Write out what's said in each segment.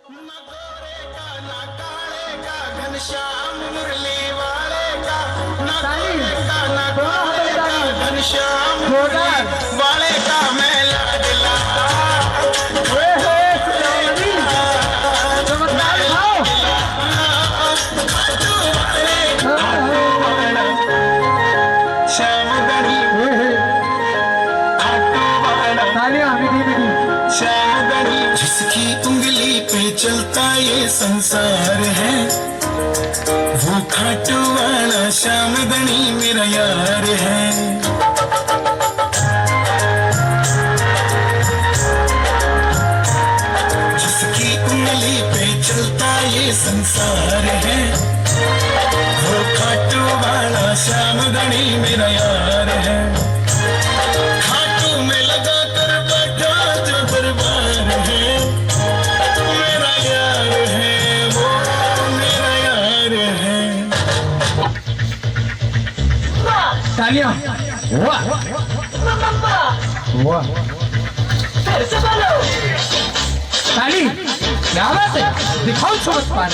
ना गोरे का ना काले का घनश्याम मुरली वाले का, ना गोरे का ना काले का घनश्याम मुरली वाले का मैं लाडला। जिसकी उंगली पे चलता ये संसार है, वो खाटू वाला श्याम गणी मेरा यार है। जिसकी उंगली पे चलता ये संसार है, वो खाटू वाला श्याम गणी मेरा यार है। खाटू में लगा कर बैठा जो दरबार है, मेरा यार है, वो मेरा यार है। तालियां। वाह वाह, फिर से बोलो। ताली क्या बात है, दिखाओ सूरज पार।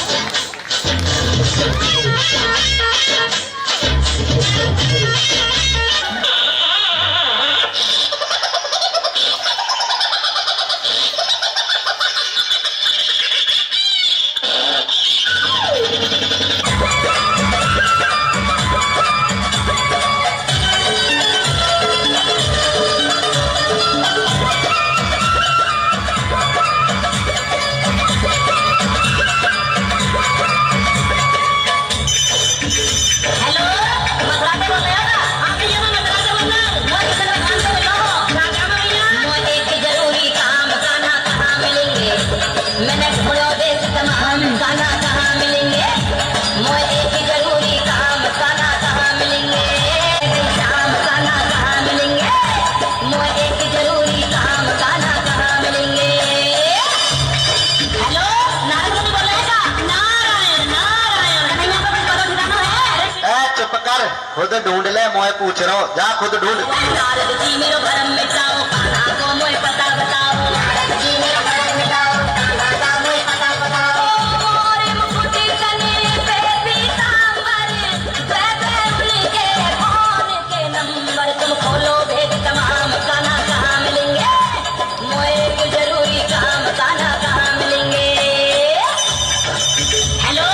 खुद ढूंढ ले, मोए पूछ रहा हूँ, जा खुद ढूंढ। नारद जी मेरो भरम मिटाओ, कान्हा को मोए पता बताओ। नारद जी मेरो भरम मिटाओ, कान्हा का मोए पता बताओ। मोरे मुकुट तने पे पीतांबर, बे उनके फोन के नंबर तुम खोलो भेद तमाम, कान्हा कहाँ मिलेंगे? मोए एक जरूरी काम, कान्हा कहाँ मिलेंगे? हेलो,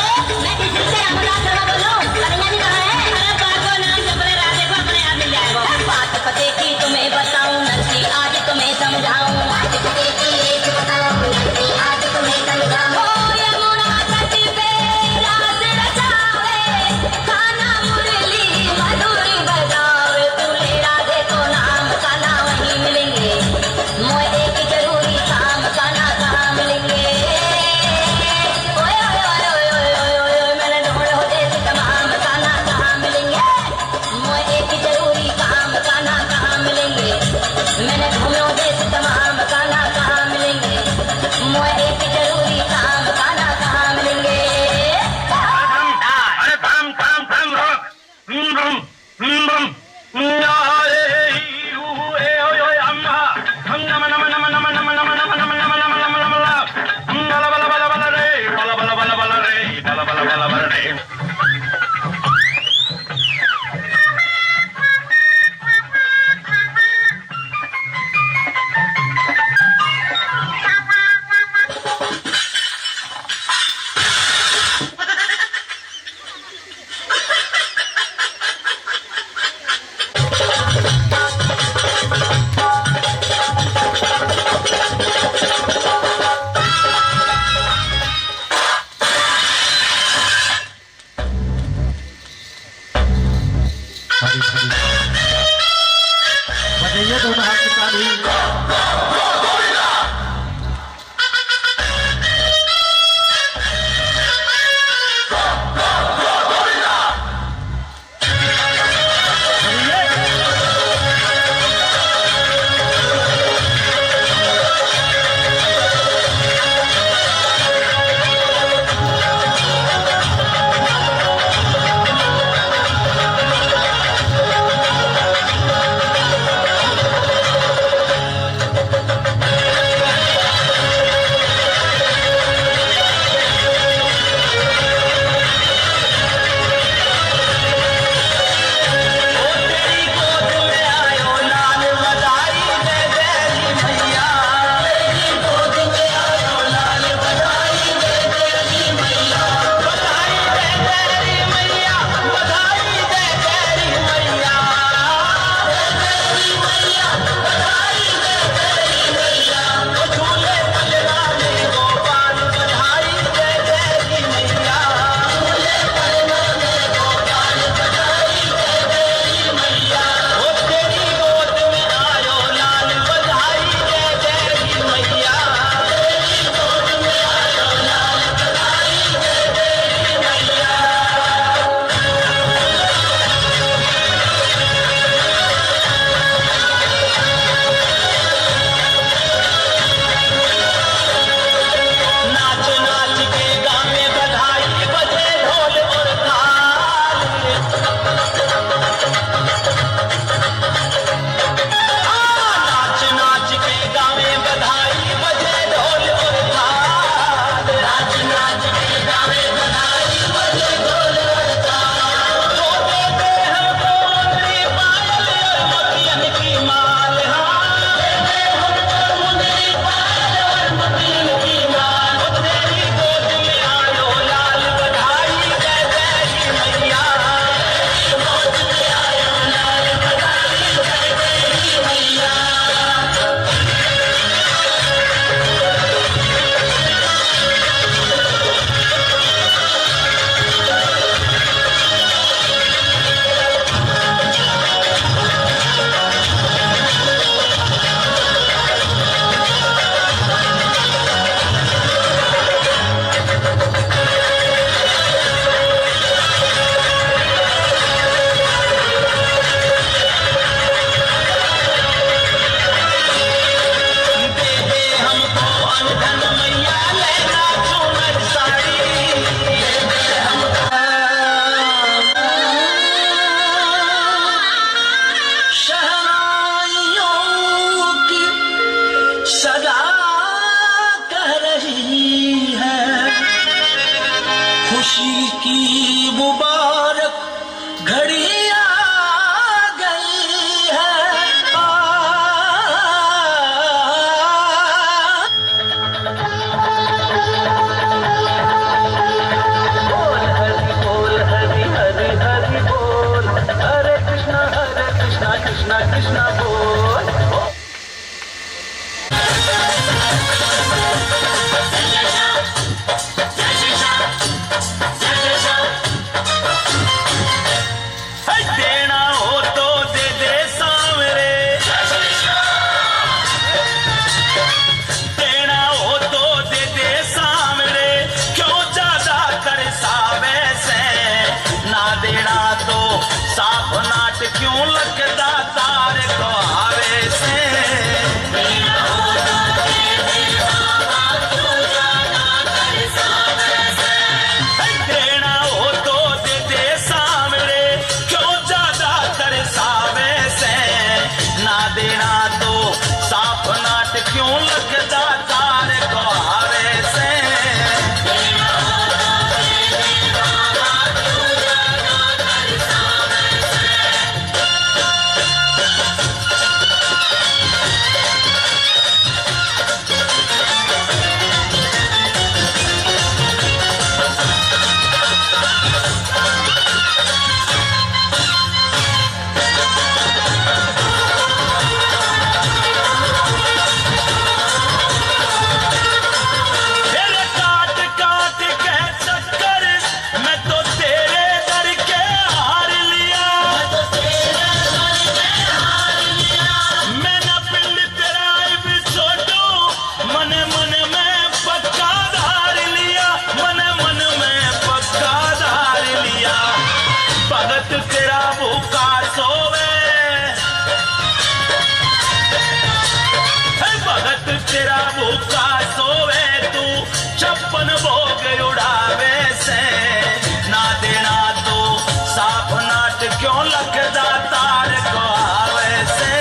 मैं किसी से रामदास शर्मा बोल रहा हूँ। कन्हैया जी कहाँ है? अरे बात को ना, जब राधे को अपने आप मिल जाएगा। बात पते की तुम्हें बताऊं, नरसी आज गई है, खुशी की मुबारक घड़ी आ गई है। बोल हरि हरि हरि बोल, हरे कृष्णा कृष्णा कृष्णा बोल। देना हो तो दे दे सांवरे, देना हो तो दे दे सांवरे, क्यों ज्यादा तरसावे से, ना देना तो साफ नाट क्यों लगता तार को आवे से। देना हो तो दे दे बाबा, क्यों ज्यादा तरसावे से, देना हो तो दे दे सांवरे, क्यों ज्यादा तरसावे से, ना देना तो साफ नाट क्यों लगता तार को आवे से। देना हो तो दे दे बाबा, क्यों ज्यादा तरसावे से। तेरे काट काट के चक्कर मैं तो तेरे दर के हार लिया, मैं ना पिंड तेरा भी छोटू, मन मन में पक्का धार लिया, मन मन में पक्का धार लिया। भगत तेरा भूखा सोवे, भगत तेरा भूखा सोवे, तू 56 भोग उड़ावे से, ना देना तो साफ नाट क्यों लगता तार को आवे से।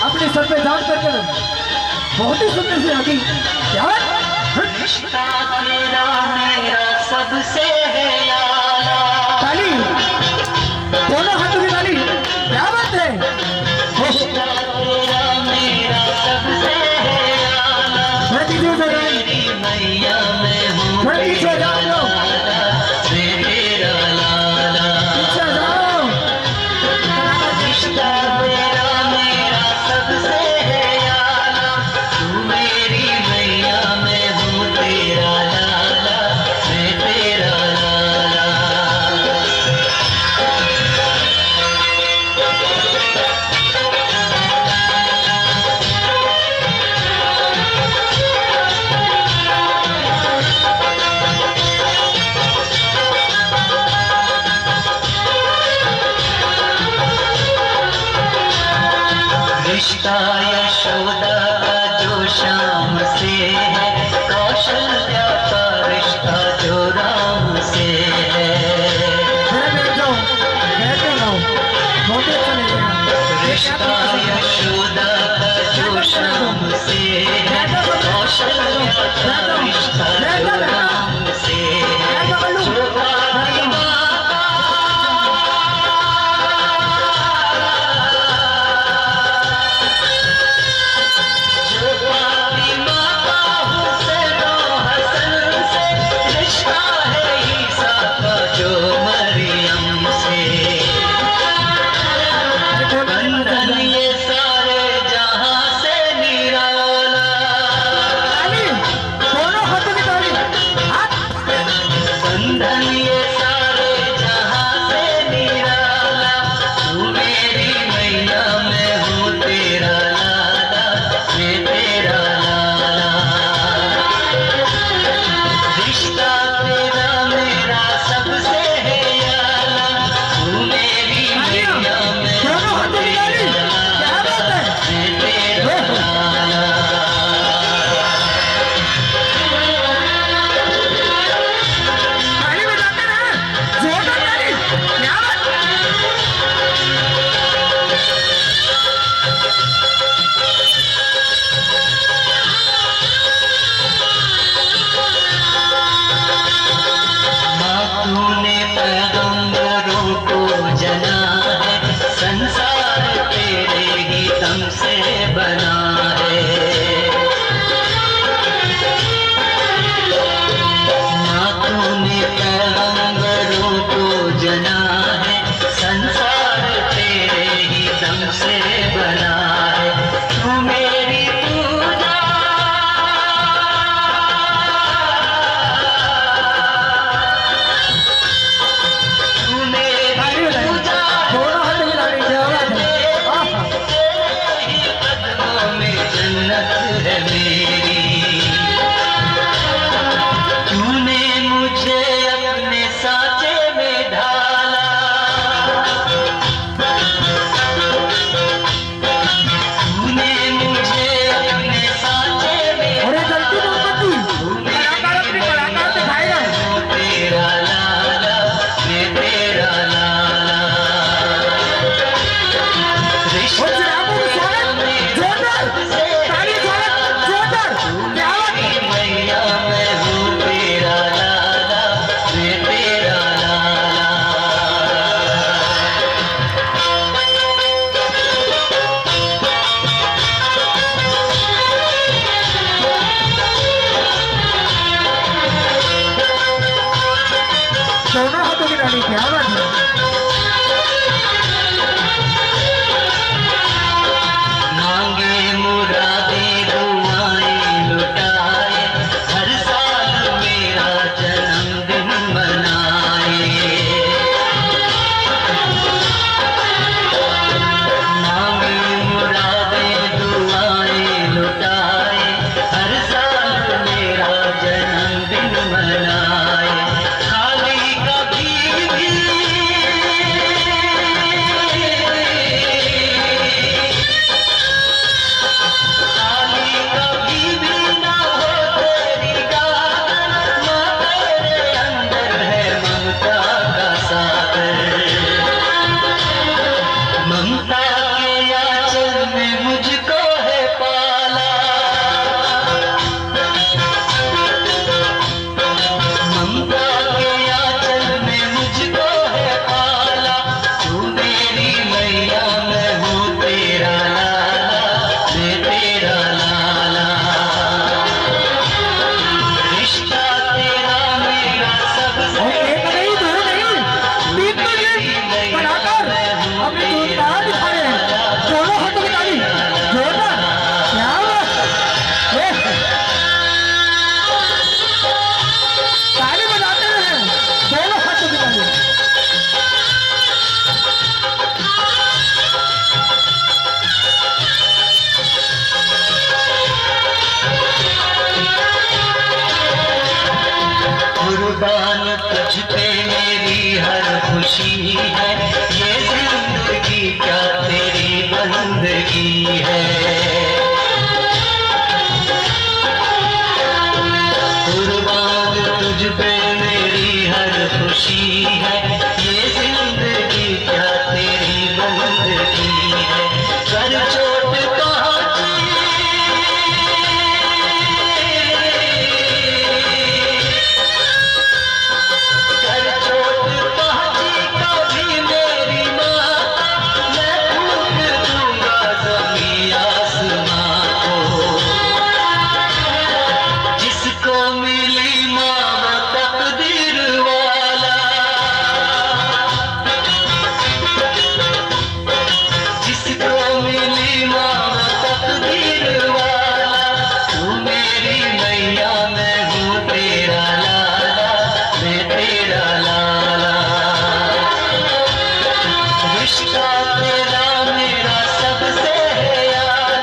अपने सर पे दाग कर बहुत ही सुंदर से अभी क्या रिश्ता तेरा मेरा सबसे है यारा, ताली, दोनों हाथों की ताली, क्या बात है। रिश्ता तेरा मेरा सबसे है यारा, थोड़ा पीछे हो जाओ, तेरी मैया में हूँ थोड़ा पीछे हो जाओ लोग, तेरा लाला। पीछे हो जाओ। रिश्ता तेरा मेरा सबसे है यारा, तू मेरी मैया में हूँ तेरा लाला, मैं तेरा लाला। रिश्ता यशोदा का जो श्याम से है, कौशल्या का रिश्ता जो राम से है। थोड़ा बैठ जाओ, बैठते रहो, बहुत ही अच्छा लगेगा। रिश्ता यशोदा का जो श्याम से है, कौशल्या का रिश्ता जो राम से है। जो भाग्यवान तेरी पूजा तूने पूजा दोनों हाथ मिलाने की आवाज है। कदमों में जन्नत है मेरी तूने मुझे अपने साचे में ढाला तूने मुझे अपने साचे में अरे गलती मत मत कलाकार अपनी कलाकार दिखाएगा। तेरा लाला मैं तेरा लाला और चिरागों को स्वागत जोरदार ताली स्वागत जोरदार क्या बात है। मैया मैं हूँ तेरा लाला मैं तेरा लाला दोनों हाथों की ताली क्या बात है। मांगे मुरादे दुआएं लुटाए हर साल मेरा जन्मदिन मनाए मांगे मुरादे दुआएं लुटाए हर साल मेरा जन्मदिन मनाए खाली कभी भी खाली कभी भी ना हो तेरी गान माँ तेरे अंदर है ममता का सागर ममता के आंचल में मुझको है पाला ममता के आंचल में मुझको है पाला तू मेरी मैया मैं हूँ तेरा लाला मैं तेरा लाला रिश्ता तेरा मेरा सबसे और एक नहीं दो नहीं तीन तो ये कलाकार अपनी जोरदार दिखा रहे हैं। दोनों हाथों की ताली जोरदार क्या बात है। ताली बजाते रहे दोनों हाथों की ताली। कुर्बान तुझ पे मेरी हर खुशी है ये जिंदगी क्या तेरी बंदगी है कुर्बान तुझ पे मेरी हर खुशी है ये जिंदगी क्या तेरी बंदगी है कर चोट कर चोट पहुंची कभी मेरी माँ मैं फूंक दूंगा ज़मीं आसमां को जिसको मिली माँ वो तकदीर वाला जिसको मिली माँ वो तकदीर वाला तू मेरी मैया मैं हूँ तेरा लाला मैं तेरा लाला रिश्ता तेरा मेरा सबसे है यारा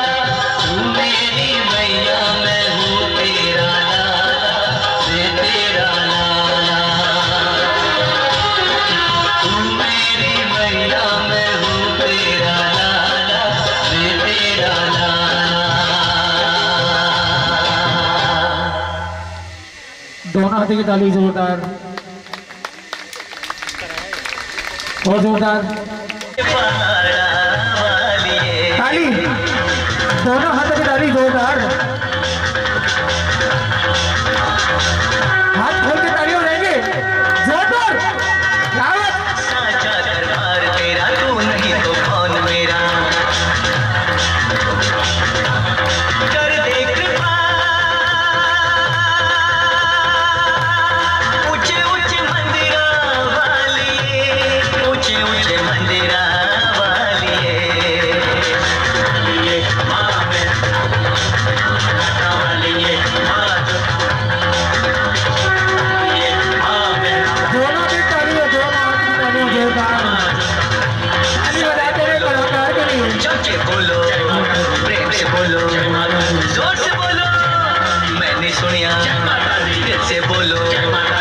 तू मेरी मैया मैं हूँ तेरा लाला मैं तेरा लाला तू मेरी मैया मैं हूँ तेरा लाला मैं तेरा लाला दोनों हाथों की ताली जोरदार और जोरदार ताली दोनों हाथों की ताली जोरदार हाथ खोल के तालियों रहेंगे जोरदार क्या बात। साचा दरबार तेरा तू नहीं तो कौन मेरा कर दे कृपा ऊंचे ऊंचे मंदिरा वालिए ऊंचे ऊंचे मंदिरा वालिए माँ मैं से बोलो, जोर से बोलो, मैंने सुनिया, दिल से बोलो,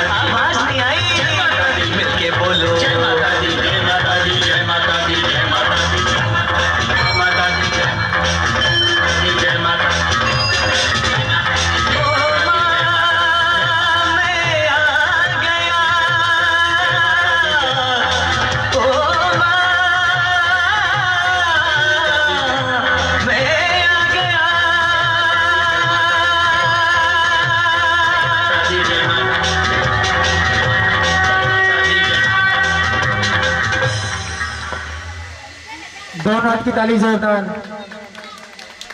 आवाज नहीं आई, मिलके बोलो, जय माता दी, जय माता दी, जय माता दी, जय माता दी, जय माता दी, जय माता दी। ओ माँ, मैं आ गया, ओ माँ, मैं आ गया। दोनों हाथ की ताली जोरदार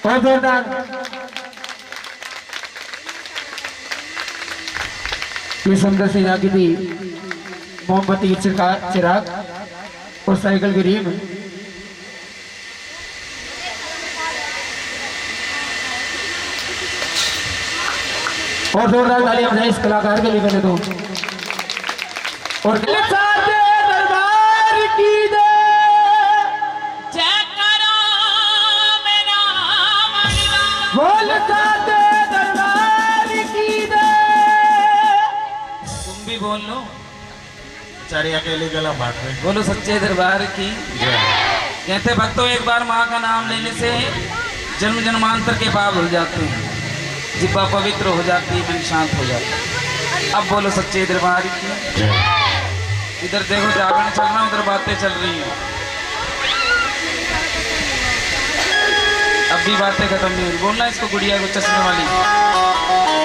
और जोरदार। ये सुंदर सी झांकी थी मोमबत्ती की चिराग और साइकिल की रिम। और जोरदार तालियां बजाएं इस कलाकार के लिए पहले तो। और दरबार की दे बोल साथे दरबार की दे। तुम भी बोल लो, बेचारे अकेले गला बांट रहे। बोलो सच्चे दरबार की। कहते भक्तों एक बार माँ का नाम लेने से जन्म जन्मांतर के पाप धुल जाते हैं, जिब्बा पवित्र हो जाती है, मन शांत हो जाता है। अब बोलो सच्चे दरबार की। इधर देखो जागरण चल रहा, उधर बातें चल रही हैं। अब भी बातें खत्म नहीं हुई। बोलना इसको गुड़िया को चश्मे वाली।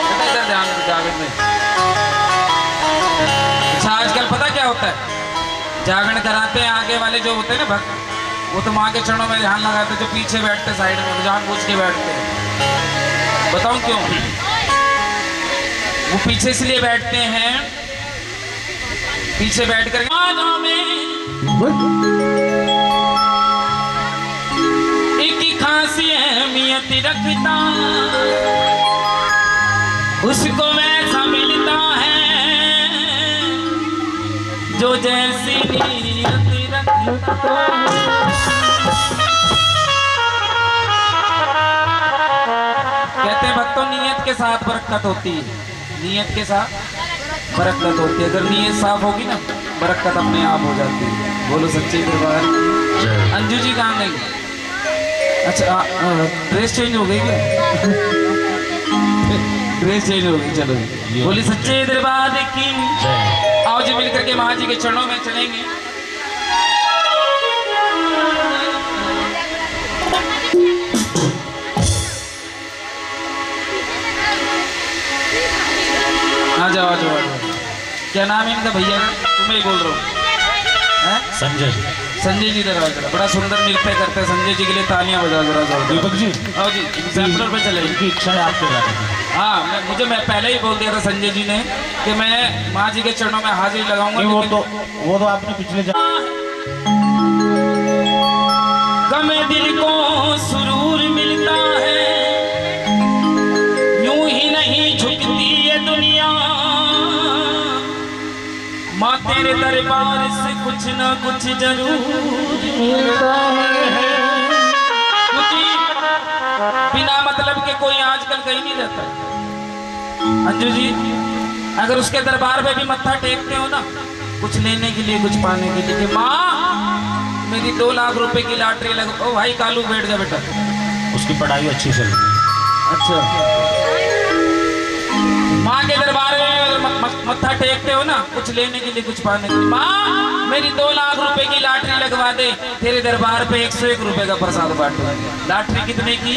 बेटा इधर ध्यान दो जागरण में। अच्छा आजकल पता क्या होता है, जागरण कराते हैं आगे वाले जो होते हैं ना भक्त, वो तो माँ के चरणों में ध्यान लगाते, जो पीछे बैठते साइड में जानबूझ के बैठते हैं। बताऊं क्यों? वो पीछे इसलिए बैठते हैं, पीछे बैठ कर एक खासी अहमियत रखता, उसको वैसा मिलता है जो जैसी नीयत रखता। कहते हैं भक्तों नीयत के साथ बरकत होती है, नीयत के साथ बरकत होती है। अगर नीयत साफ होगी ना, बरकत अपने आप हो जाती है। बोलो सच्चे दरबार की। अंजू जी कहाँ गई? अच्छा ड्रेस चेंज हो गई क्या? ड्रेस चेंज हो गई, चलो बोली सच्चे दरबार की। आओ जी मिलकर के महाजी के चरणों में चलेंगे। आ जाओ आ जाओ आ जाओ। क्या नाम है इनका भैया का? तुम्हें ही बोल रहा हूँ। संजय संजय जी दरबार जरा, बड़ा सुंदर नृत्य करते हैं। संजय जी के लिए तालियां बजा जरा जाओ। दीपक जी, आओ जी सैंपलर पे चले। इनकी इच्छा है आपके बारे में। हाँ मैं पहले ही बोल दिया था संजय जी ने कि मैं माँ जी के चरणों में हाजिरी लगाऊंगा। वो तो आपने पिछले गमे दिल को सुरूर मिलता है, यूं ही नहीं झुकती ये दुनिया, माँ तेरे दरबार से कुछ ना कुछ जरूर मिलता है। क्योंकि बिना मतलब के कोई आजकल कहीं नहीं रहता। अंजू जी अगर उसके दरबार में भी मत्था टेकते हो ना, कुछ लेने के लिए, कुछ पाने के लिए, कि माँ मेरी 2 लाख रुपए की लॉटरी लगा। ओ भाई कालू बैठ जा बेटा, उसकी पढ़ाई अच्छी चल रही है। अच्छा माँ के दरबार में मत्था टेकते हो ना, कुछ लेने के लिए, कुछ पाने के लिए, माँ मेरी 2 लाख रुपए की लॉटरी लगवा दे, तेरे दरबार पे 101 रुपए का प्रसाद बांटो। लॉटरी कितने की?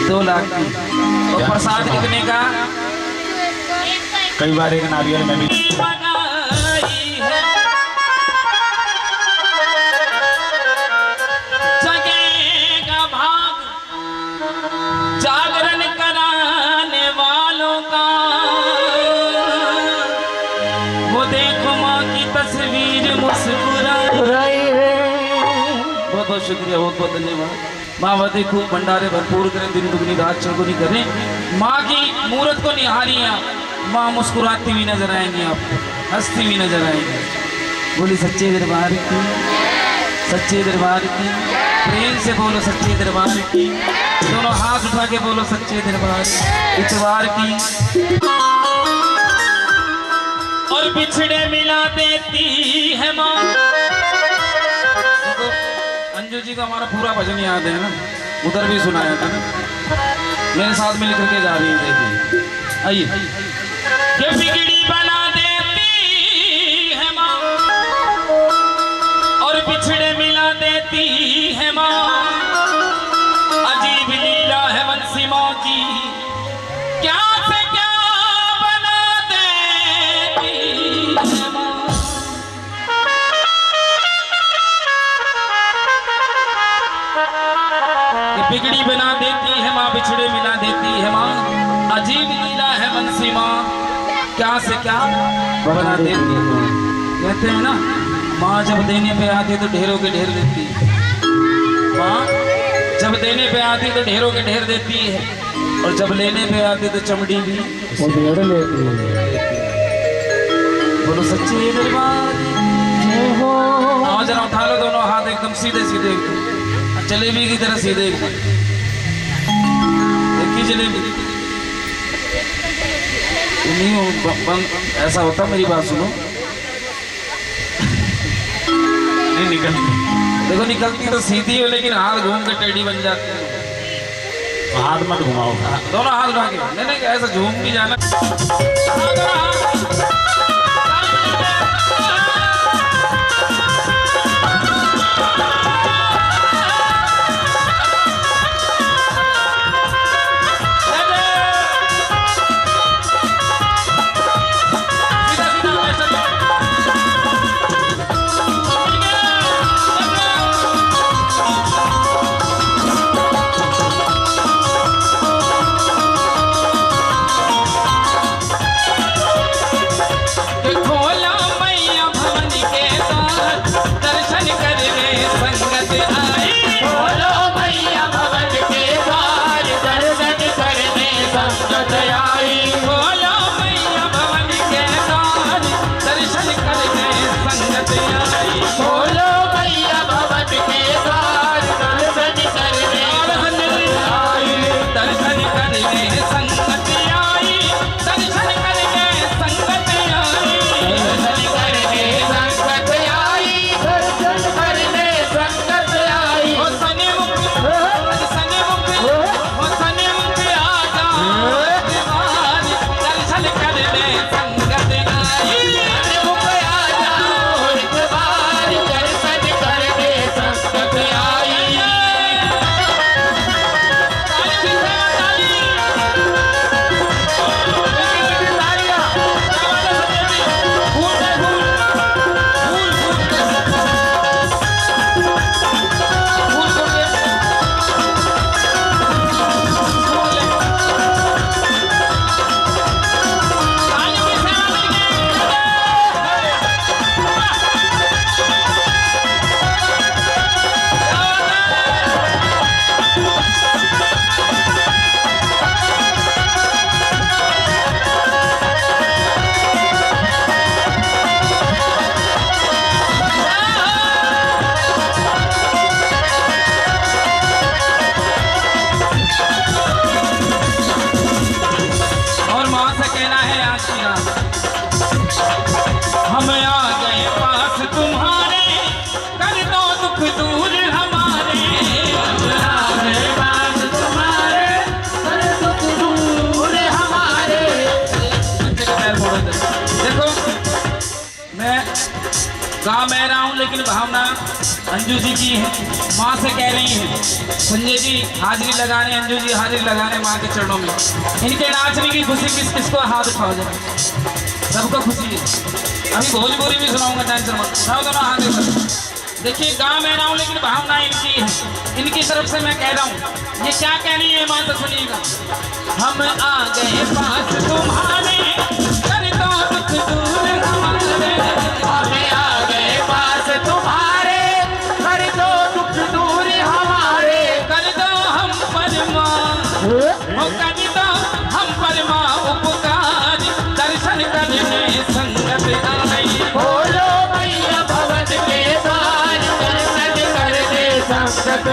2 लाख की। और प्रसाद कितने का? कई बार एक नारियल में भी जगेगा भाग जागरण कराने वालों का, वो देखो माँ की तस्वीर मुस्कुरा रही है। बहुत बहुत शुक्रिया, बहुत बहुत धन्यवाद। माँ खूब भंडारे भरपूर करें, दिन दुगनी रात चौगुनी करें। माँ की मूर्त को निहारिए, माँ मुस्कुराती हुई नजर आएंगी, आपको हंसती हुई नजर आएंगी। बोली सच्चे दरबार की, सच्चे दरबार की। प्रेम से बोलो सच्चे दरबार की, दोनों हाथ उठा के बोलो सच्चे दरबार इतवार की। और बिछड़े मिला देती है माँ। अंजू जी का हमारा पूरा भजन याद है ना, उधर भी सुनाया था ना, मेरे साथ मिल करके जा रही है। आइए। ये बिगड़ी बना देती है माँ और बिछड़े मिला देती है माँ, अजीब लीला है बंसी माँ की, क्या से क्या बना देती है माँ। ये बिगड़ी बना देती है माँ, बिछड़े मिला देती है माँ, अजीब लीला है बंसी माँ, क्या से क्या बना देती है माँ। कहते हैं ना, माँ जब देने पे आती तो ढेरों के ढेर देती है। माँ जब देने पे आती तो ढेरों के ढेर देती है, और जब लेने पे आती तो चमड़ी भी ढेर लेती है। बोलो सच्चे दरबार हो। आओ जरा उठा लो दोनों हाथ एकदम सीधे सीधे, एकदम जलेबी की तरह सीधे एकदम। देखिए जलेबी नहीं हो, ऐसा होता, मेरी बात सुनो। नहीं निकलती, देखो निकलती तो सीधी हो, लेकिन हाथ घूम के टेढ़ी बन जाती है। हाथ मत घुमाओ, दोनों हाथ उठा के। नहीं नहीं, ऐसा झूम भी जाना। गा मैं रहा हूँ, लेकिन भावना अंजू जी की है, माँ से कह रही है। संजय जी हाजिरी लगाने, अंजू जी हाजिरी लगाने माँ के चरणों में। इनके नाचने की खुशी किस किस को हाथ उठाओ जाए, सबको खुशी है। अभी भोजपुरी भी सुनाऊंगा, टेंशन मत, उठाओ दोनों हाथ एक। देखिए गा मैं रहा हूँ, लेकिन भावना इनकी है, इनकी तरफ से मैं कह रहा हूँ। ये क्या कह रही है माँ, तो सुनिएगा। हम आ गए पास तुम्हारे, कर दो दुख दूर हमारे। हमें आ गए पास तुम्हारे, कर दो दुख दूर हमारे। कर दो हम परमा, कर दो हम परमा उपकार, दर्शन करने संगत आई। बोलो भैया भवन के द्वार, दर्शन करने संगत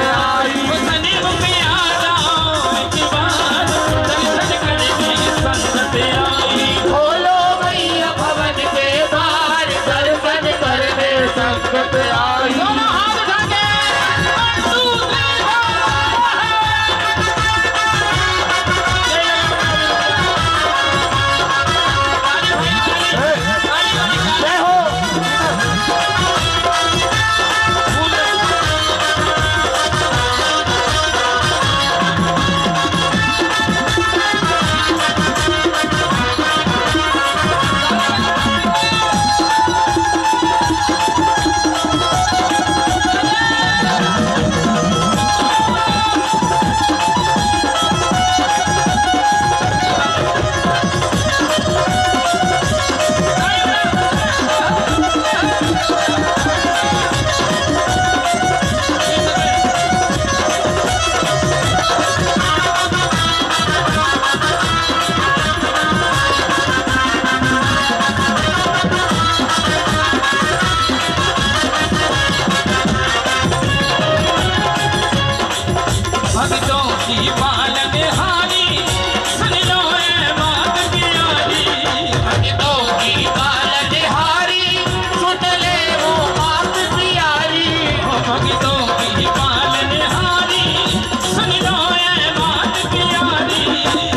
की पालनहारी सुन लो ए बात प्यारी भक्तों की पालनहारी सुन ले वो बात प्यारी भक्तों की पालनहारी सुन लो ए बात प्यारी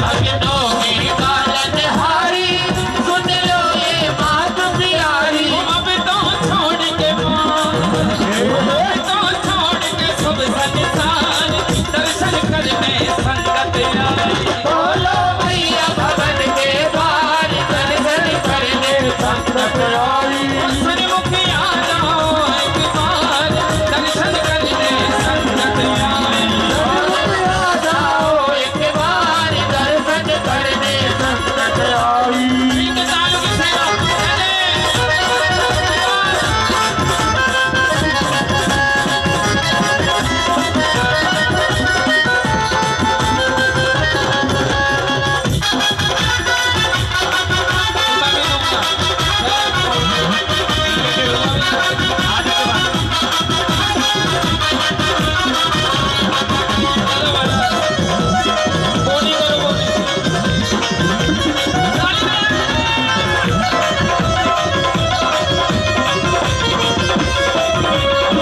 भक्तों की पालनहारी सुन लो ये बात प्यारी अब तो छोड़ के तो छोड़ के सब संसार दर्शन करने संगत आई बोलो भैया भवन के द्वार दर्शन करने संगत आई सन्मुख आ जाओ एक बार दर्शन करने संगत आई आ जाओ एक बार दर्शन करने संगत आई इनके तालुक से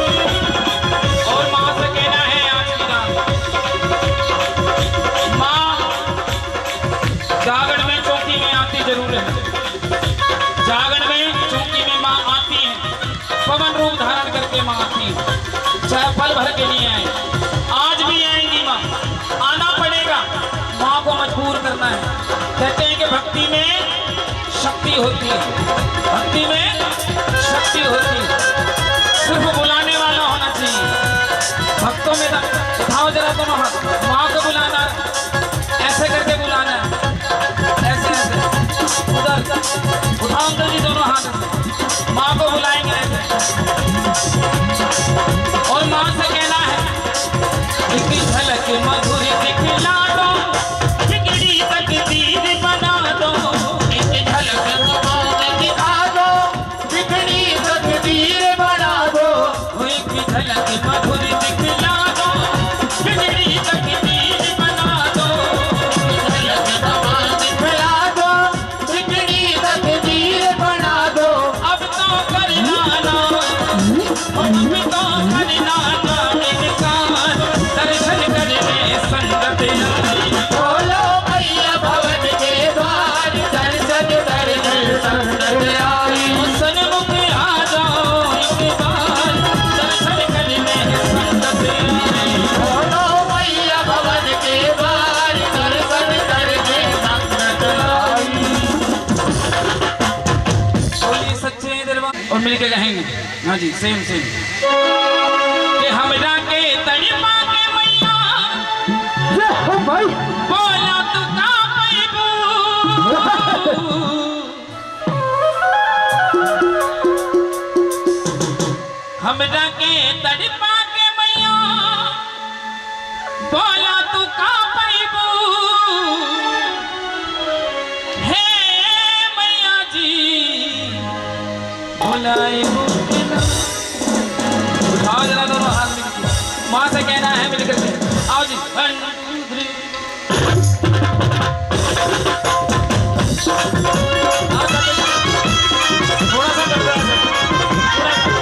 और मां से कहना है आज की रात मां जागरण में चौकी में आती जरूर है जागरण में चौकी में मां आती है पवन रूप धारण करके मां आती है चाहे पल भर के लिए आए आज भी आएंगी मां आना पड़ेगा मां को मजबूर करना है कहते हैं कि भक्ति में शक्ति होती है भक्ति में शक्ति होती है सिर्फ बुलाने वाला होना चाहिए भक्तों में उठाओ जरा दोनों हाथ माँ को बुलाना ऐसे करके बुलाना ऐसे ऐसे उधर उठाओ अंकल जी दोनों हाथ ऐसे माँ को बुलाएंगे ऐसे और माँ से कहना है एक झलक मधुर दिखला दो बिगड़ी तकदीर बना दो एक झलक मधुर दिखा दो बिगड़ी तकदीर बना दो एक झलक मधुर दिखला दो बिगड़ी तकदीर बना दो झलक मधुर दिखला दो बिगड़ी तकदीर बना दो अब तो करना ना अब तो करना ना इनकार दर्शन करने संगत आई बोलो भैया भवन के द्वार दर्शन करने संगत आई सन्मुख आ जाओ एक बार दर्शन करने संगत आई बोलो भैया भवन के द्वार दर्शन करने संगत आई बोलिए सच्चे दरबार और मिलके कहेंगे हाँ जी सेम सेम कि हमरा के तड़पा के मैया ये हो भाई बोला तू का पैबू हमरा के तड़पा के मैया बोला तू का पैबू हे मैया जी बोलाएबू के ना उठाओ जरा दोनों हाथ मिलके माँ से कहना है मिलकर के आओ जी 1 2 3 थोड़ा सा कर रहा है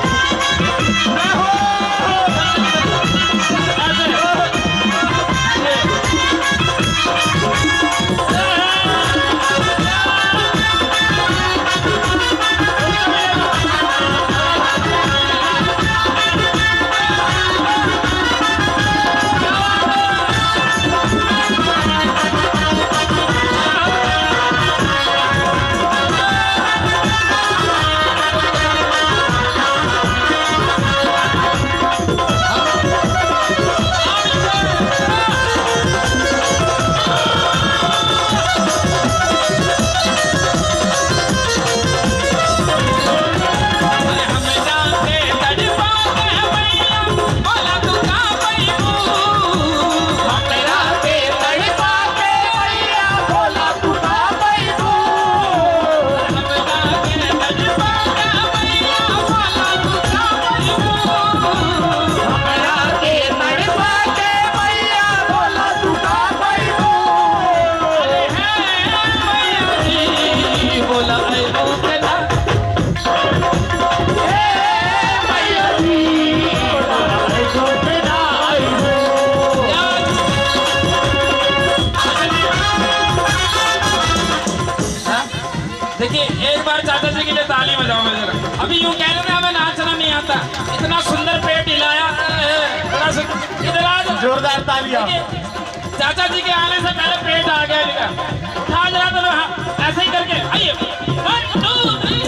यूं कह रहे थे हमें नाचना नहीं आता, इतना सुंदर पेट हिलाया। इधर आ जाओ। जोरदार तालियां। चाचा जी के आने से पहले पेट आ गया इनका। उठा जरा दोनों हाथ ऐसे ही करके, आइए 1 2 3।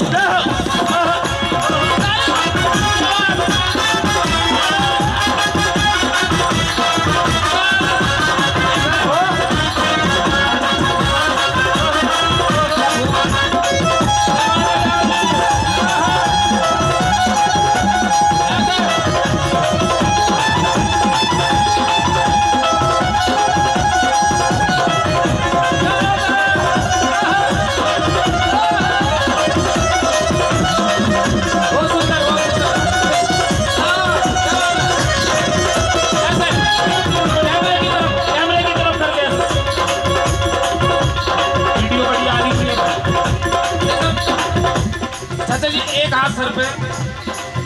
चाचा जी एक हाथ सर पे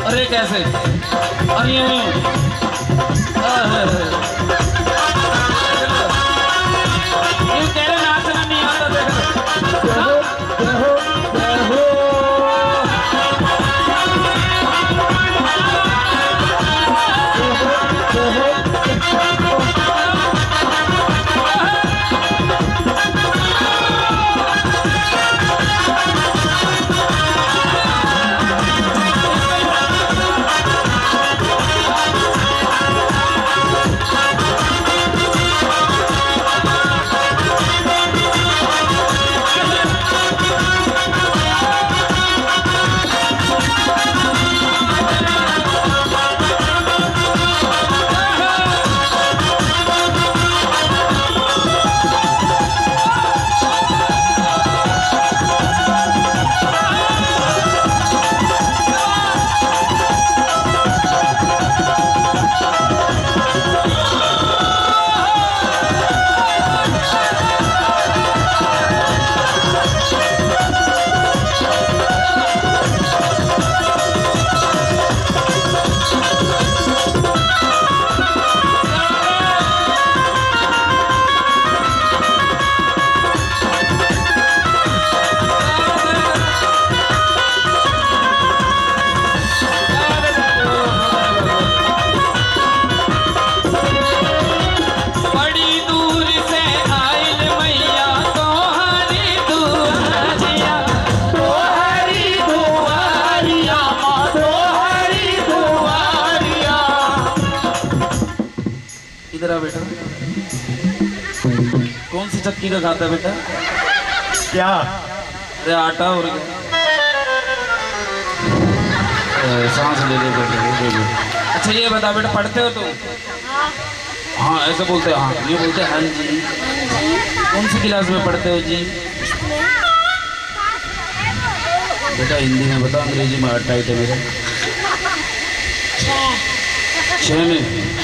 और एक ऐसे और यूं यूं। यूं कह रहे नाचना नहीं आता, देखो। इधर आ बेटा। कौन सी चक्की का खाता है बेटा? क्या? अरे आटा और क्या? सांस ले ले ले। अच्छा ये बता बेटा, पढ़ते हो तुम? हाँ ऐसे बोलते हैं, हाँ ये बोलते हैं हाँ जी। कौन सी क्लास में पढ़ते हो जी? बेटा हिंदी में बता, अंग्रेजी में हार्ट टाइट है मेरा।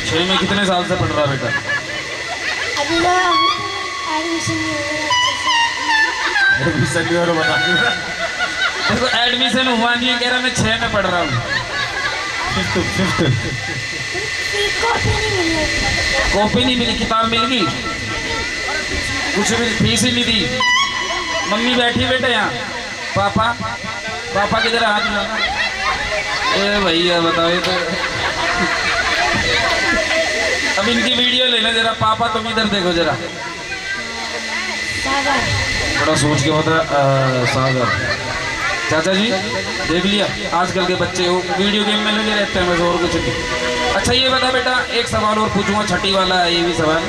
6 में कितने साल से पढ़ रहा बेटा? अभी तो एडमिशन देखो एडमिशन हुआ नहीं है, कह रहा मैं 6 में पढ़ रहा हूँ। कॉपी नहीं मिली, किताब मिल गई, कुछ भी फीस ही नहीं दी। मम्मी बैठी बेटा यहाँ, पापा किधर हाथ में? ए भैया बताओ ये तो। अब इनकी वीडियो लेना जरा, पापा तुम इधर देखो जरा, थोड़ा सोच के होता। सागर चाचा जी देख लिया, आजकल के बच्चे वो वीडियो गेम में लगे रहते हैं बस, और कुछ नहीं। अच्छा ये बता बेटा, एक सवाल और पूछूंगा, छठी वाला है ये भी सवाल।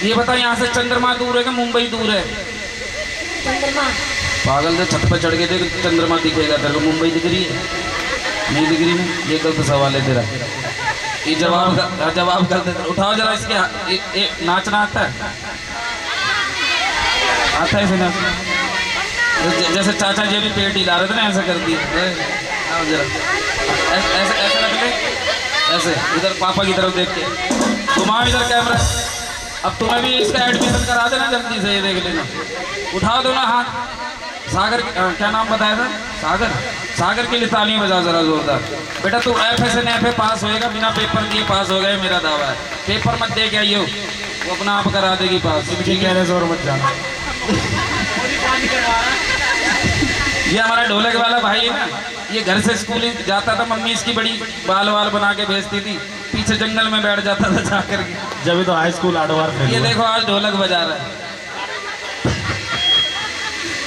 ये बता यहाँ से चंद्रमा दूर है कि मुंबई दूर है? चंद्रमा। पागल से छत पर चढ़ के देख, चंद्रमा दिखेगा तेरे को। मुंबई दिख रही है? नहीं दिख रही ना, ये गलत सवाल है तेरा। ये जवाब गलत। उठाओ जरा इसके। नाचना आता है? आता है इसे नाचना? जैसे चाचा जी भी पेट हिला रहे थे ना, ऐसा कर दिया। आओ जरा ऐसे रख ले, ऐसे इधर पापा की तरफ देख के घुमाओ इधर कैमरा। अब तुम्हें भी इसका एडमिशन करा देना जल्दी से, ये देख लेना। उठा दो ना हाथ। सागर क्या नाम बताया था? सागर के लिए तालियां बजाओ जरा जोरदार। बेटा तू FSN पास होएगा, बिना पेपर दिए पास हो गए, मेरा दावा है। पेपर मत दे के आइयो, वो अपना आप करा देगी पास। ठीक है, जोर मत जाना। ये हमारा ढोलक वाला भाई है ना, ये घर से स्कूल जाता था, मम्मी इसकी बड़ी बाल वाल बना के भेजती थी, पीछे जंगल में बैठ जाता था जाकर के। जब तो हाई स्कूल आडवार ये देखो आज ढोलक बजा रहा है।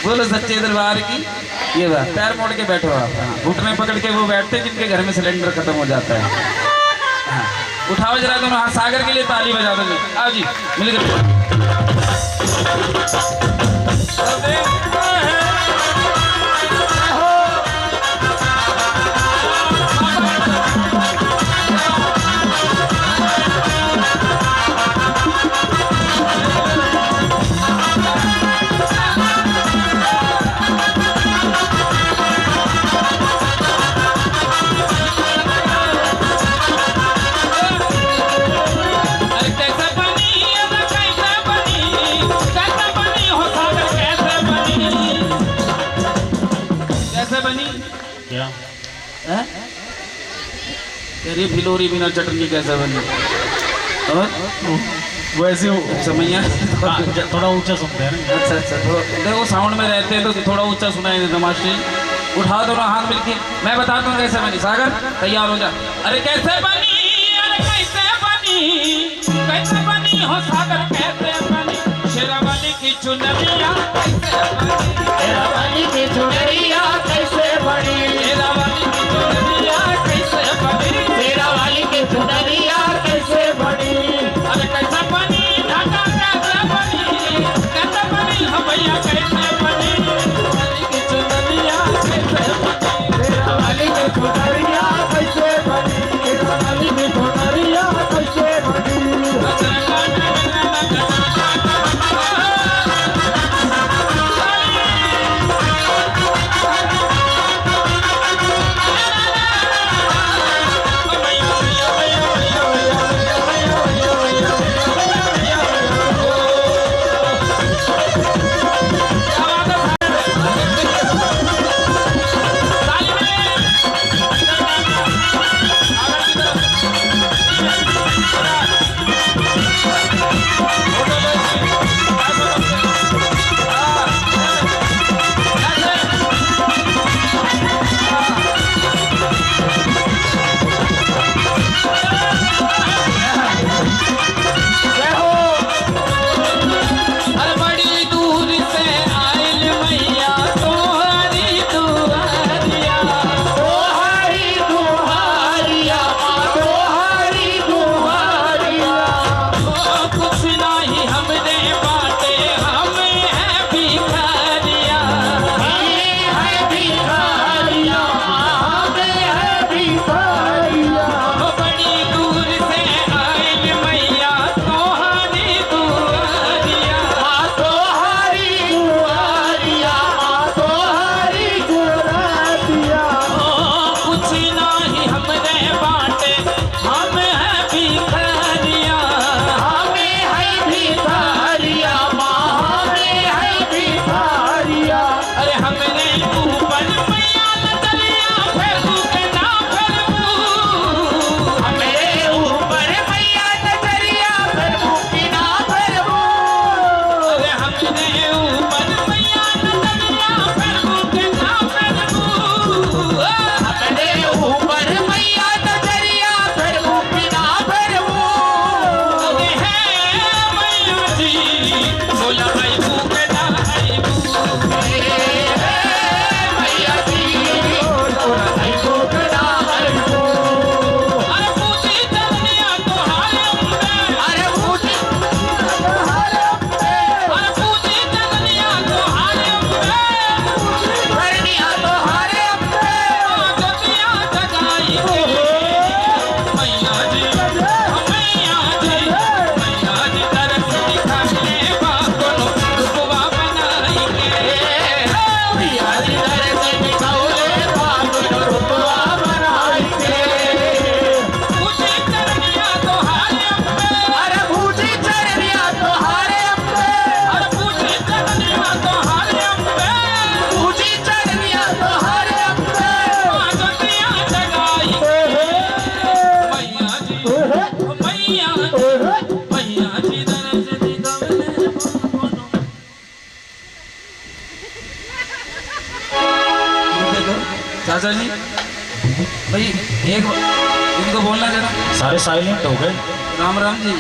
बोलो सच्चे दरबार की। ये बात पैर मोड़ के बैठो आप। हाँ, घुटने पकड़ के वो बैठते जिनके घर में सिलेंडर खत्म हो जाता है। हाँ, उठाओ जरा दोनों हाथ, सागर के लिए ताली बजा दो जी। आओ जी मिलकर। क्या तेरी फिलोरी बिना चटनी कैसे बनी? और वैसे समैया थोड़ा ऊंचा सुनते हैं ना। अच्छा अच्छा, तो देखो साउंड में रहते हैं तो थोड़ा ऊंचा सुनाई देता मास्टर। उठा दो ना हाथ मिलके, मैं बताता हूँ कैसे बनी। सागर तैयार हो जा। अरे कैसे बनी, अरे कैसे बनी, कैसे बनी हो सागर, कैसे बनी शेरावाली की चुनरिया, कैसे बनी शेरावाली की चुनरिया, कैसे बनी शेरावाली की चुनरिया, कैसे बनी शेरावाली की चुनरिया, कैसे बनी। अरे कैसे बनी ढाका, कैसे बनी हो भैया, कैसे बनी शेरावाली की चुनरिया, कैसे बनी शेरावाली की चुनरिया, कैसे बनी शेरावाली की चुनरिया, कैसे बनी। चाचा जी भाई एक इनको बोलना जरा। सारे साइलेंट हो गए। राम राम जी,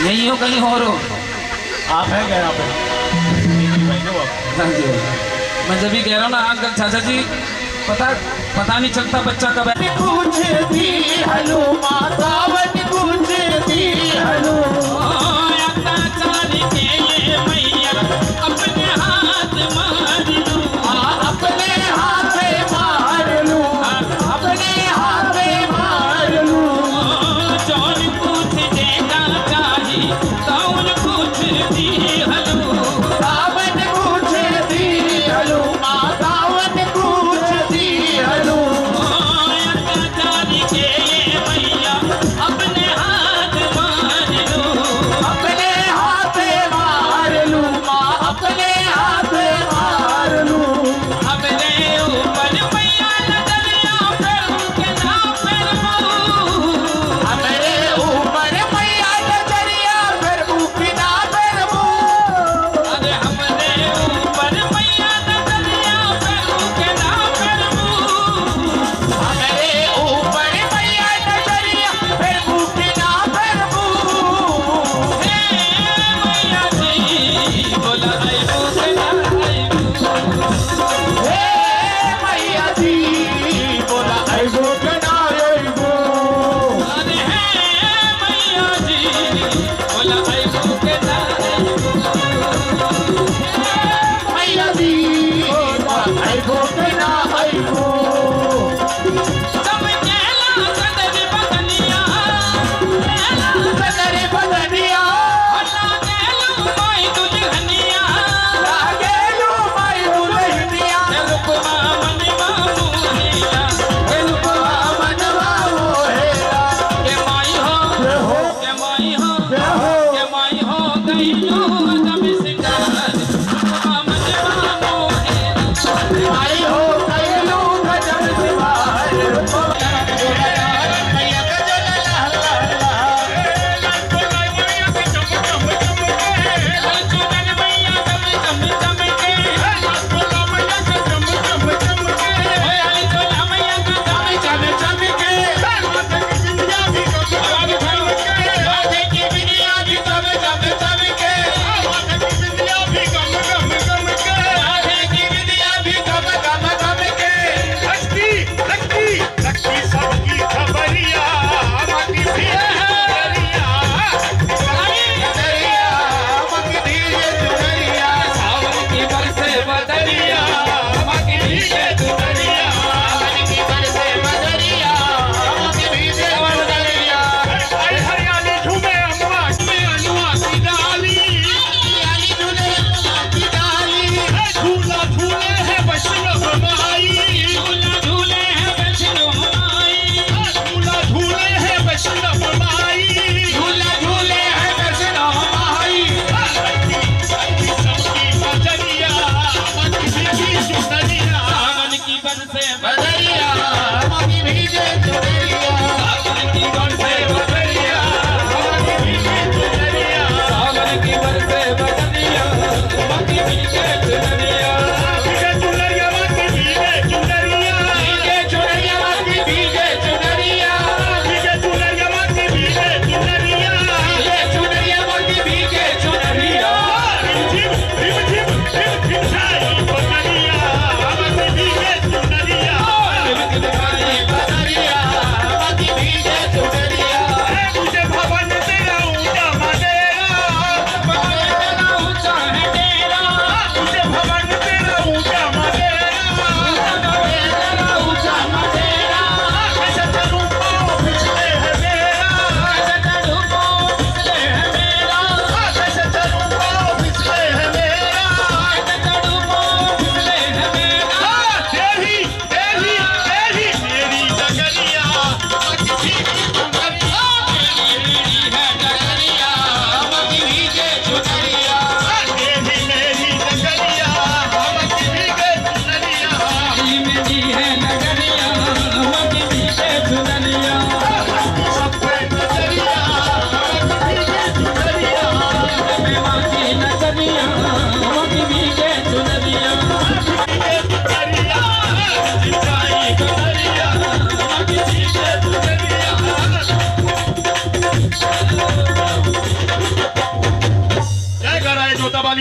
यही हो कहीं और हो? आप हैं क्या यहाँ पे? हाँ जी, मैं जब भी कह रहा हूँ ना आजकल चाचा जी पता नहीं चलता बच्चा कब है। पूछती हलो माता वन पूछती हलो चाली के ये मैया अपने हाथ मार लूं, अपने हाथ मार लूं, अपने हाथ मार लूं। जौन पूछ देगा चाही कौन पूछ दी हलो, सावन पूछती हलो माता वन पूछती हलो चाली के ये मैया अपने हाथ मार लूं, अपने हाथ मार लूं माँ अपने हाथ मार लूं। अपने ऊपर मैया नजरिया फिर के ना फिर हमारे ऊपर मैया नजरिया फिर बिना फिर अरे हमरे ऊपर मैया नजरिया फिर के ना फिर हमारे ऊपर मैया नजरिया फिर बिना फिर मैया जी बोला आई के ना हे मैया जी बोला आइबो के ना आइबो। अरे मैया जी बोला आई के ना मैया जी बोला आइबो के ना आइबो। सब कहला कदर बदनिया बदरे बदनिया हला कहलू माई दुल्हनिया लागेलू माई दुल्हनिया रुकमा मनवा मोहिया रुपवा मनवा मोहेरा। के माई हो के माई हो के माई हो गई लो जब सिंगार रुकमा मनवा मोहिया आई हो कैलू गजब सिवार रुपवा मैया का जो ला ला ला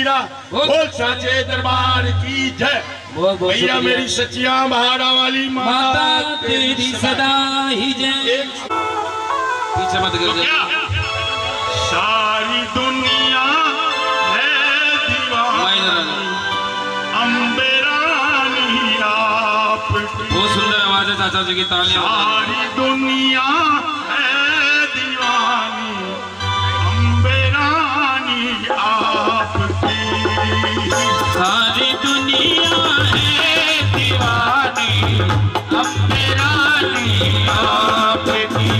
मीरा बोल साचे दरबार की जय। भैया मेरी सचिया महारा वाली माता तेरी सदा ही जय। पीछे मत गिर जा। सारी दुनिया है दीवानी अम्बे रानी आपकी। बहुत सुंदर आवाज है चाचा जी की, तालियां। सारी दुनिया है दीवानी अम्बे रानी आपकी। सारी दुनिया है दीवानी अम्बे रानी आपकी।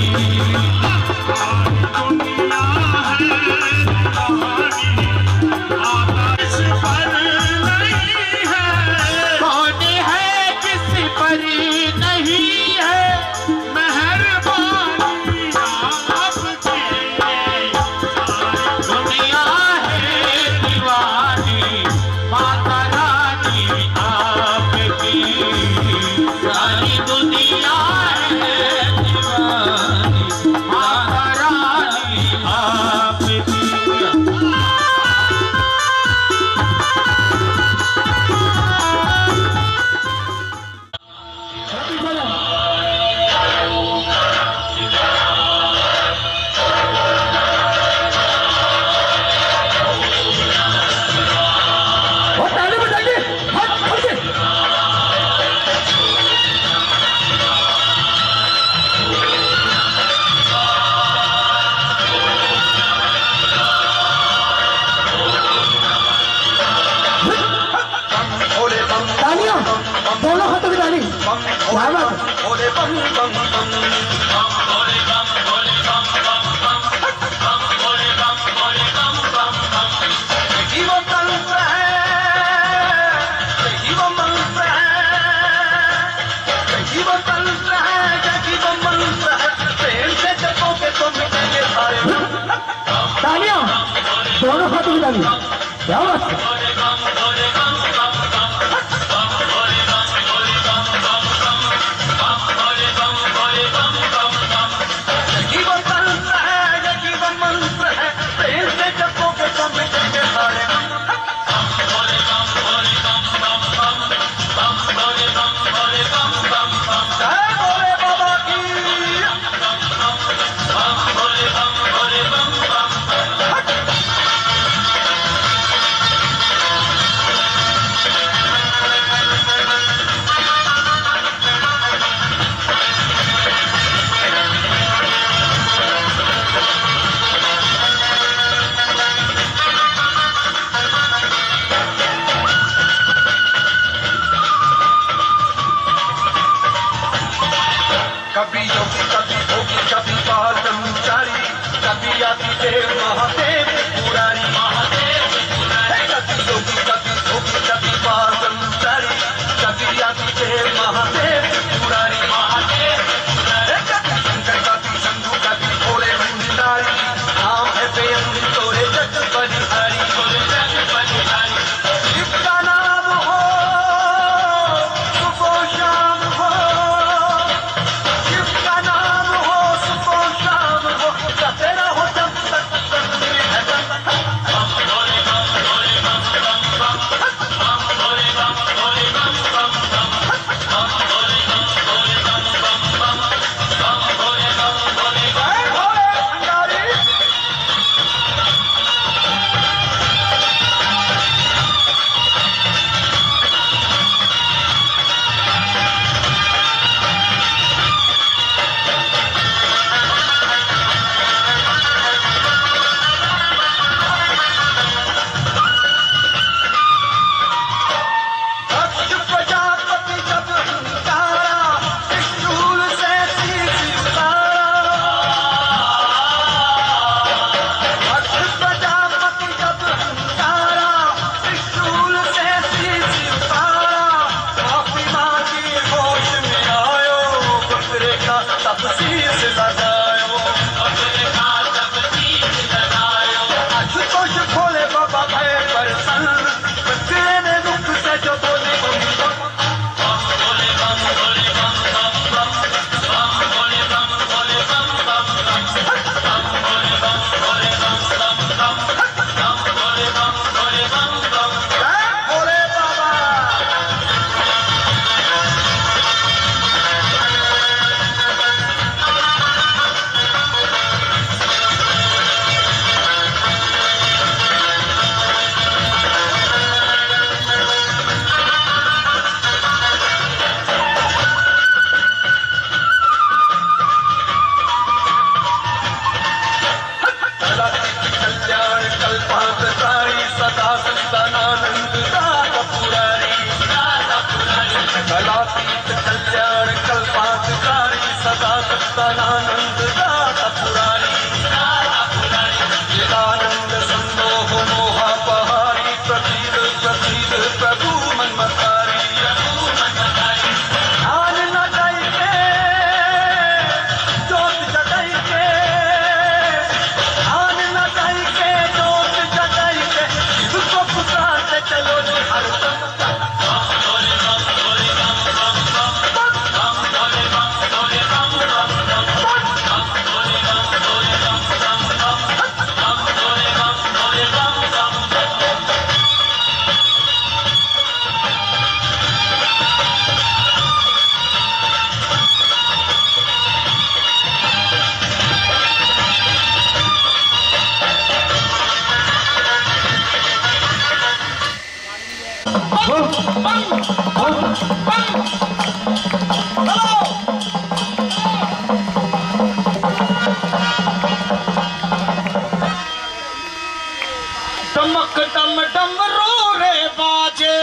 दोनों हाथों की ताली। क्या बात है? तालियां दोनों हाथों की ताली। क्या बात है? कभी योगी कभी भोगी कभी पालमचारी कभी आती देव महादेव पुरारी कभी योगी कभी भोगी कभी पालमचारी कभी आती देव महादेव पुरारी कभी शंकर कभी शंभु कभी भोले भंडारी नाम है बेअंत तोरे जग बलिहारी शिव का नाम हो सुबह शाम हो तेरा हो जब तक टमक टम डमरू रे बाजे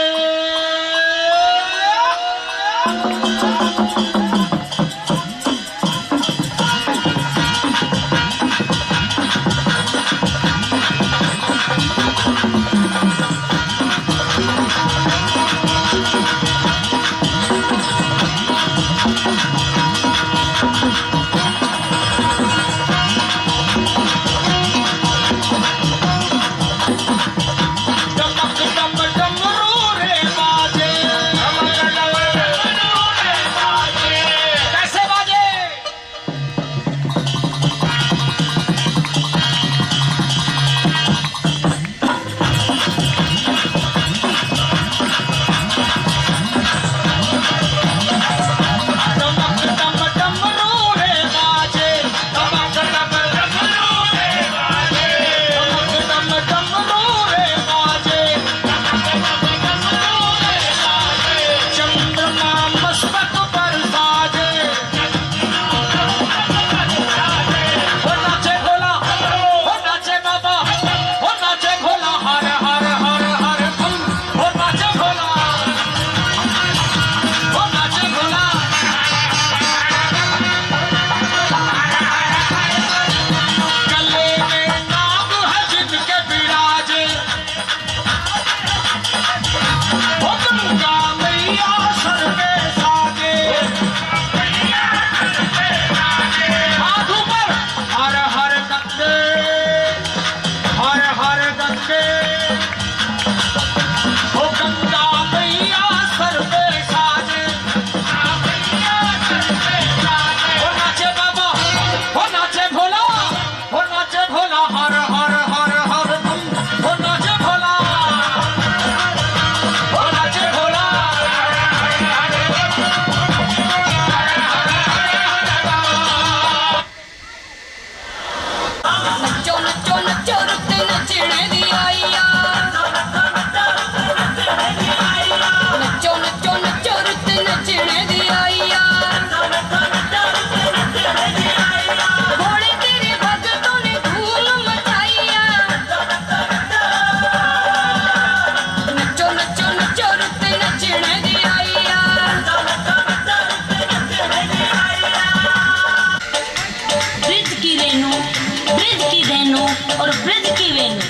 और ब्रज की वेणु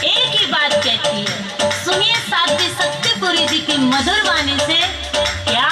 एक ही बात कहती है। सुनिए साध्वी सत्यपुरी जी की मधुर वाणी से। क्या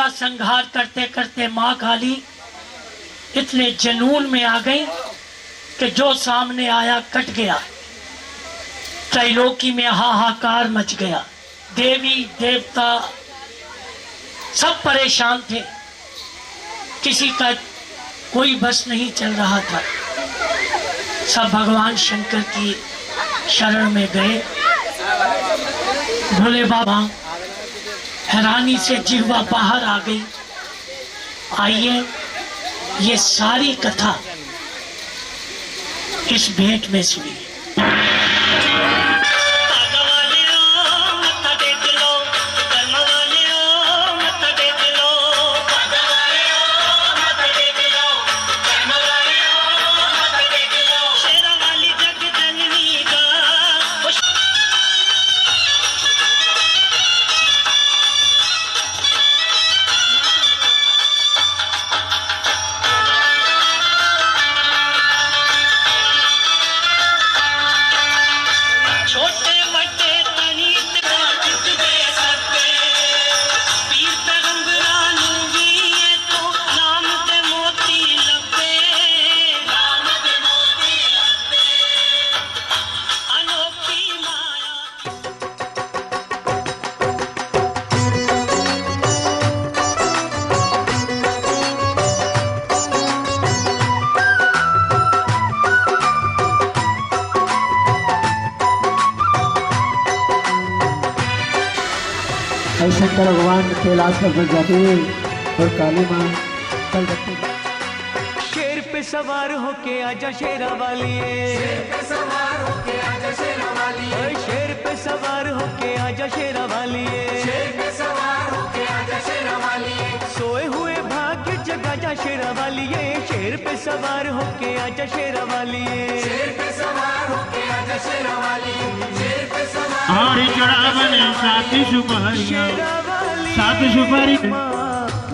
का संहार करते करते माँ काली इतने जनून में आ गई कि जो सामने आया कट गया। त्रैलोकी में हाहाकार मच गया। देवी देवता सब परेशान थे, किसी का कोई बस नहीं चल रहा था। सब भगवान शंकर की शरण में गए। भोले बाबा हैरानी से जिह्वा बाहर आ गई। आइए ये सारी कथा इस भेंट में सुनिए। शंकर भगवान कैलाश पर जाते और काली माँ चल जाती। शेर पे सवार होके आजा शेरा वालिए, शेर पे सवार होके आजा शेरा वालिए, शेर पे सवार होके आजा शेरा वालिए, शेर पे सवार होके आजा शेरा वालिए, सोए हुए भाग्य जगा जा शेरा वालिए, शेर पे सवार होके आजा शेरा वालिए, शेर पे सवार होके आजा शेरा वालिए, शेर पे सवार और चढ़ावन साथी सुपारियां, साथ सुपारी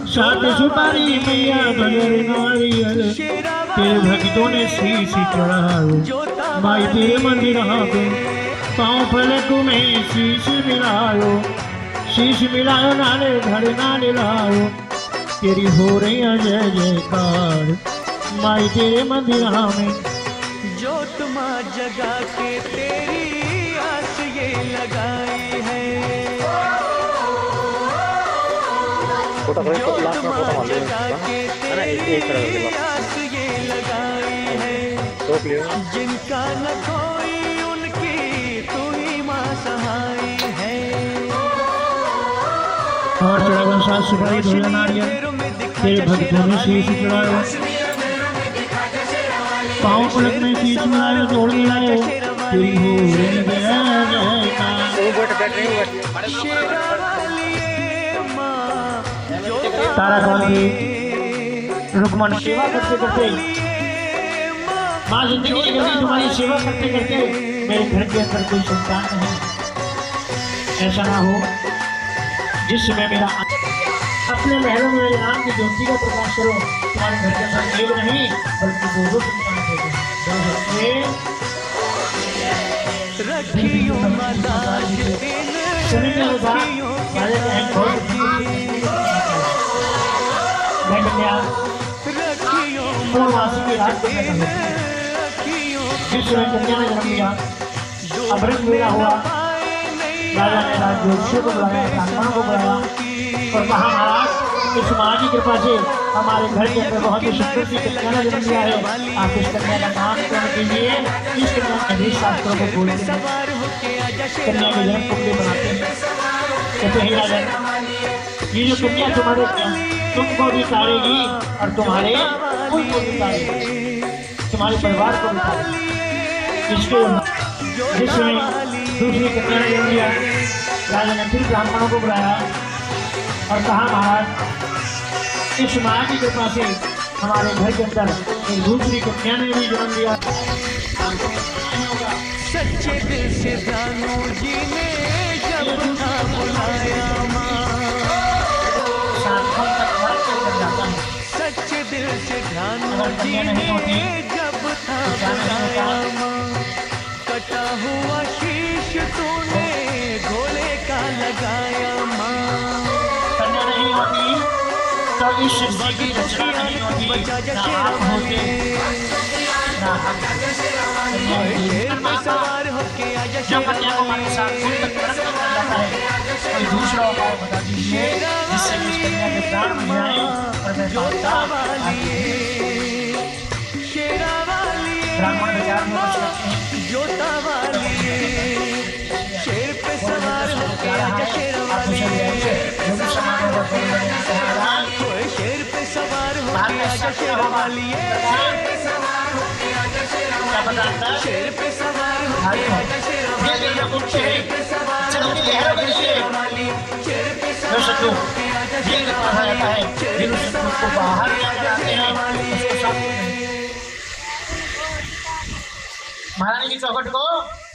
साथ सुपारी मैया बगैर नारियल तेरे भक्तों ने शीश चढ़ायो। माई तेरे मंदिर पे पाँव फलक में शीश मिलायो, शीश मिलायो नाले घर नाले लायो। तेरी हो रही जय जयकार माई तेरे मंदिर में। जोत माँ जगा के तेरी आस ये लगाई है, जोत माँ जगा के तेरी आस ये लगाई है। जिनका न कोई उनकी तू ही माँ सहाय है। और चढ़ावन साथ सुपारी धोया नारियल तेरे भक्तों ने शीश चढ़ायो। पाँव फलक में शीश मिलायो जोड़ मिलायो। तेरी हो रही जय जयकार। तारा कांति रुक्मण सेवा करते करते माँ जिंदगी की गली तुम्हारी सेवा करते करते मेरे घर के अंदर कोई संतान नहीं। ऐसा ना हो जिसमें मेरा अपने महलों में राम की ज्योति का प्रकाश करो। तुम्हारे घर के अंदर एक नहीं बल्कि दो संतान थे। पूर्णवासी की रात जिसमें कन्या ने जन्म लिया। अमृत मेला हुआ। राजा ने राजयोषियों को बुलाया, ब्राह्मणों को बुलाया और कहा महाराज इस माँ की कृपा से हमारे घर के अंदर बहुत ही सुंदर सी कन्या ने जन्म लिया है। आप इस कन्या का नाम करने के लिए इस कन्या के शास्त्रों को बोलते हैं, कन्या के जन्म कुंडली बनाते हैं। कहते हैं राजन ये जो कन्या तुम्हारे तुमको भी तारेगी और तुम्हारे कुल को भी तारेगी, तुम्हारे परिवार को भी तारेगी। इसके जिसमें दूसरी कन्या ने जन्म लिया। राजा ने फिर ब्राह्मणों को बुलाया और कहा महाराज इस माँ की कृपा से हमारे घर के अंदर एक दूसरी कन्या ने भी जन्म लिया। सच्चे दिल से दानू जी ने जब था बुलाया सच्चे दिल से ध्यान जी ने जब था बुलाया कटा हुआ शीश तूने घोड़े का लगाया माँ। कन्या नहीं होती इस सृष्टि की रचना नहीं होती, ना आप होते, ना हम। जब कन्या को माँ के साथ दूर तक परख कर जाता है, कोई दूसरा उपाय बता दीजिए जिससे उस कन्या के प्राण बन जाए और मैं पाता। ब्राह्मण विचार में कुछ करते हैं, शेर पे सवार होके आजा शेरवाली, शेर पे सवार होके आजा शेरवाली, क्या बताता है? शेर पे सवार होके आजा शेरवाली, शेर पे सवार होके आजा शेरवाली, शेर पे सवार होके आजा शेरवाली, फिर उस शत्रु को बाहर ले जाते हैं। महारानी की चौखट को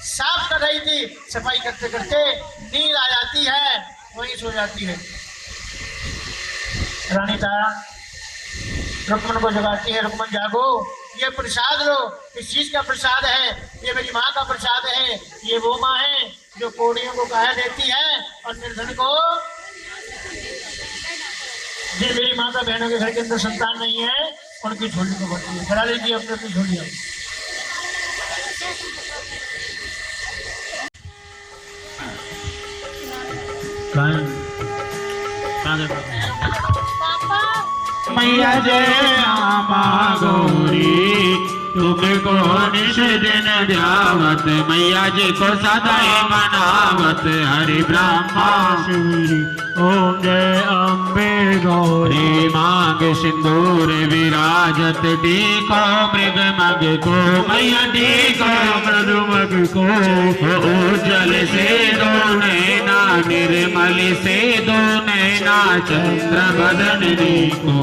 साफ कर रही थी, सफाई करते करते नींद आ जाती है, वहीं सो जाती है। रानी तारा रुक्मन को जगाती है, रुक्मन जागो, ये प्रसाद लो। इस चीज का प्रसाद है, ये मेरी माँ का प्रसाद है। ये वो माँ है जो कोड़ियों को काया देती है और निर्धन को, जिन मेरी माता बहनों के घर के अंदर संतान नहीं है उनकी झोली को भरती है। करा लीजिए अपने अपनी झोलियाँ। मैया जय रामा गौरी, तुमको निश दिन ध्यावत, मैया जी को सदाई मनावत, हरि ब्रह्मा शिवरी ओम जय अम्बे गौरी। मांग सिंदूर विराजत, टीको मृग मग को, मैया टीको मृग मग को, उज्जल से दो नैना, निर्मल से दो नैना, चंद्र बदन को।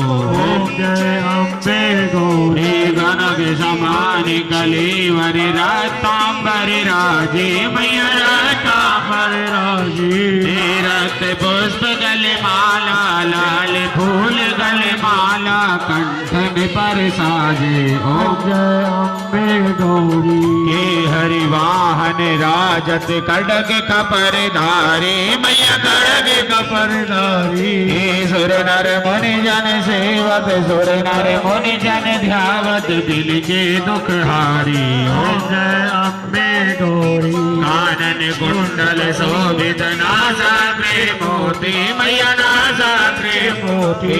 ओम जय अम्बे गौरी, गणक समान कलेवर, रातांबर राजे, मैया रातांबर राजे। रक्त पुष्प गल माला, लाल फूल गल माला, कंठ में पर साजे। ओम जय अम्बे गौरी, के हरि वाहन राजत, खड्ग कपर धारे, मैया खड्ग कपर धारी। सुर नर मुनि जन सेवक, सुर नर मुनि जन ध्यावत, दिल के दुख हारी। ओम जय अम्बे गौरी, कानन कुंडल शोभित, नासा मोती, मैया नासा मोती।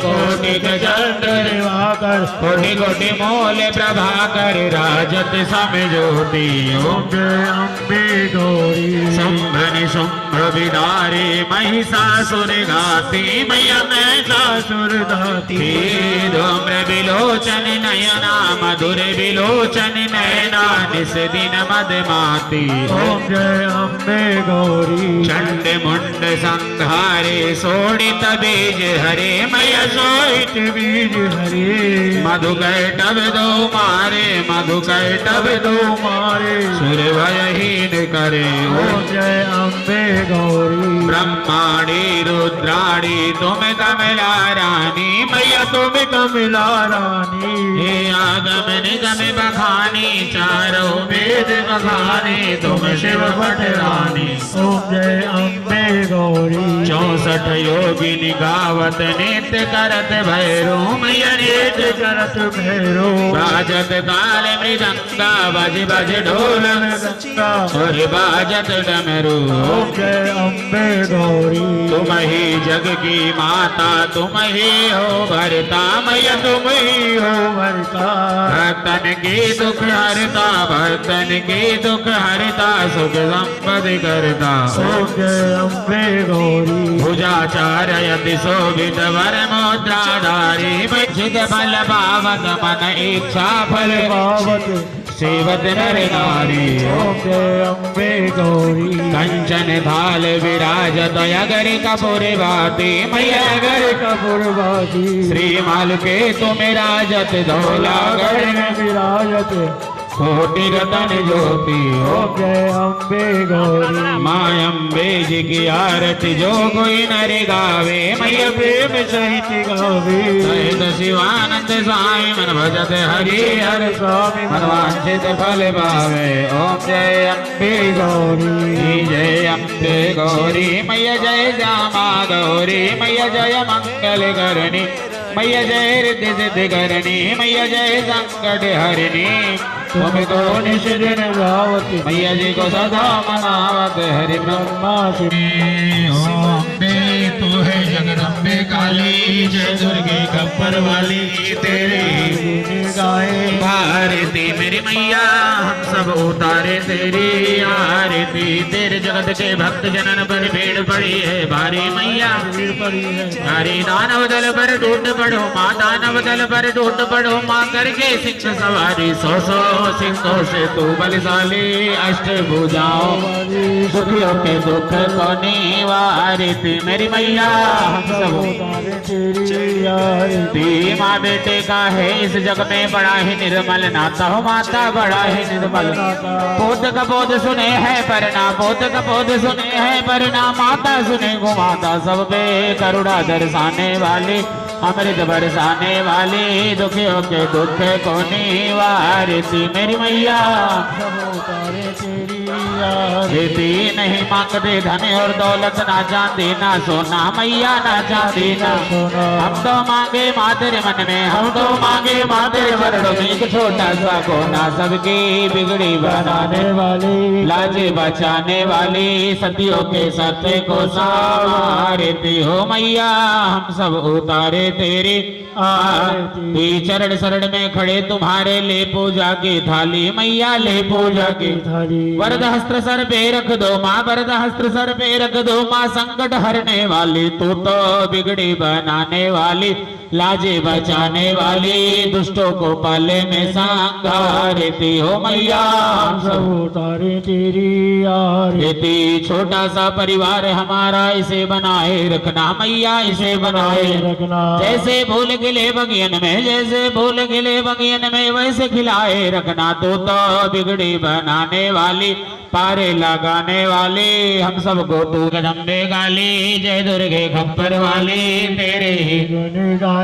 कोटि चंद्र दिवाकर, कोटि कोटि मोल प्रभाकर, राजत सम ज्योति। ओम जय अम्बे गौरी, शुंभन शुंभ विदारे, महिषासुर घाती, मैया महिषासुर घाती। धूम्र विलोचन नयना, मधुर विलोचन नयना, निस दिन मदमाती। ओम जय अम्बे गौरी, चंड मुंड संहारे, शोणित बीज हरे, मैया शोणित बीज हरे। मधु कैटभ दो मारे, मधु कैटभ दो मारे, सुर भयहीन करे। ओम जय अम्बे गौरी, ब्रह्माणी रुद्राणी, तुम कमला रानी, मैया तुम कमला रानी। हे आगम निगम बखानी, चारों वेद बखानी, तुम शिव भट रानी। ओम जय अम्बे गौरी, 64 योगिनी गावत, नित्य करत भैरो, मैया नित्य करत भैरो। बाजत काल मृदंगा, बज बज ढोल मृदंगा, और बाजत डमरू। ओम जय अम्बे गौरी, तुम ही जग की माता, तुम ही हो भरता, मैया तुम ही हो भरता। भक्तन के दुख हरता, भक्तन के दुख हरता, सुख संपत्ति करता। ओम जय अम्बे गौरी, भुजाचार्यति शोभित, वर मुद्राधारी, जित बल पावत, मन इच्छा फल पावत, सेवत नर नारी। ओम जय अम्बे गौरी, कंचन भाल विराजत, अगर कपूर बाती, मैया अगर कपूर बाती। श्री माल के तुम राजत, धौलागढ़ में विराजत, कोटि रतन ज्योति ओम जय अम्बे गौरी। माँ अम्बे जी की आरती जो कोई नर गावे मैया प्रेम सहित गावे। सहित शिवानंद साई मन भजत हरि हर स्वामी मनवांछित फल पावे। ओम जय अम्बे गौरी। जय अम्बे गौरी मैया जय श्यामा गौरी मैया जय मंगल करणी मैया जय रिद्धि सिद्धि करणी मैया जय संकट हरिणी तुम तो निश दिन गावती मैया जी को सदा मनावत हरि ब्रह्मा तू है जगदम्बे काली जय दुर्गे गब्बर वाली तेरी गाए। आरती मेरी मैया हम सब उतारे तेरी आरती तेरे जगत के भक्त जनन पर भीड़ पड़ी है भारी मैया भारी दानव दल पर टूट पड़ो माँ दानव दल पर टूट पड़ो माँ करके सिंह सवारी सौ सौ सिंहों से तू बलशाली अष्ट भुजाओं सुखियों के दुख को निवारती मेरी मैया हम सब उतारे तेरी आरती। माँ बेटे का है इस जग में बड़ा ही निर्मल नाता हो माता बड़ा ही निर्मल बोध का बोध सुने है परना बोध का बोध सुने है परना माता सुने गो माता सब पे करुणा दर्शाने वाली अमृत बरसाने वाली दुखियों के दुख को निवारती मेरी मैया उतारे तेरी खेती नहीं मांगते धन और दौलत ना चांदी ना सोना मैया ना चांदी ना सोना हम तो मांगे मातेरे मन में हम तो मांगे मातेरे चरणों में एक छोटा सा कोना सबकी बिगड़ी बनाने वाली लाजे बचाने वाली सतियों के सत्य को संवारती हो मैया हम सब उतारे तेरी आरती चरण शरण में खड़े तुम्हारे ले पूजा की थाली मैया ले पूजा की थाली। वरद हस्त्र सर पे रख दो माँ वरद हस्त्र सर पे रख दो माँ संकट हरने वाली तू तो बिगड़ी बनाने वाली लाजे बचाने वाली दुष्टों को पाले में संघारती हो मैया हम सब उतारे तेरी आरती। छोटा सा परिवार हमारा इसे बनाए रखना मैया इसे बनाए रखना। जैसे भूल गिले बगियन में जैसे भूल गिले बगियन में वैसे खिलाए रखना तू तो बिगड़ी बनाने वाली पारे लगाने वाली हम सबको तू जगदम्बे गाली जय दुर्गे खप्पर वाली तेरे ही गुण गाए।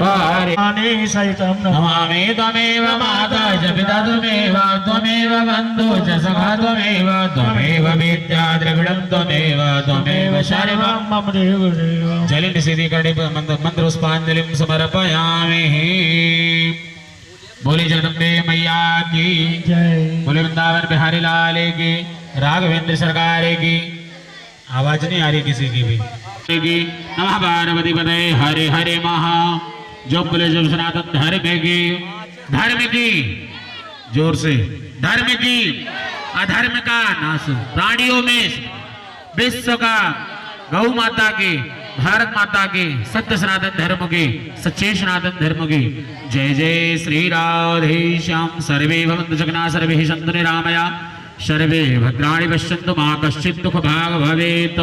बारे सहितम नमामि त्वमेव माता च पिता त्वमेव बन्धु च सखा त्वमेव विद्या द्रविडं त्वमेव सर्वं मम देव। जलिन सिद्धि कड़े मंत्र पुष्पांजलिं समर्पयामि। बोली जगदम्बे मैया की जय। बोले वृंदावन बिहारी लाल की राघवेंद्र सरकार की आवाज नहीं आ रही किसी की भी नमः पार्वती पते हरे हरे महा जो बोले जब सनातन धर्म की जोर से धर्म की अधर्म का नाश प्राणियों में विश्व का गौ माता के भारत माता के सत्य सनातन धर्म के सच्चे सनातन धर्म के जय जय श्री राधे श्याम सर्वे भवन्तु सुखिनः सर्वे सन्तु निरामया सर्वे भद्राणि पश्यन्तु मा कश्चित् दुःख भाग् भवेत्।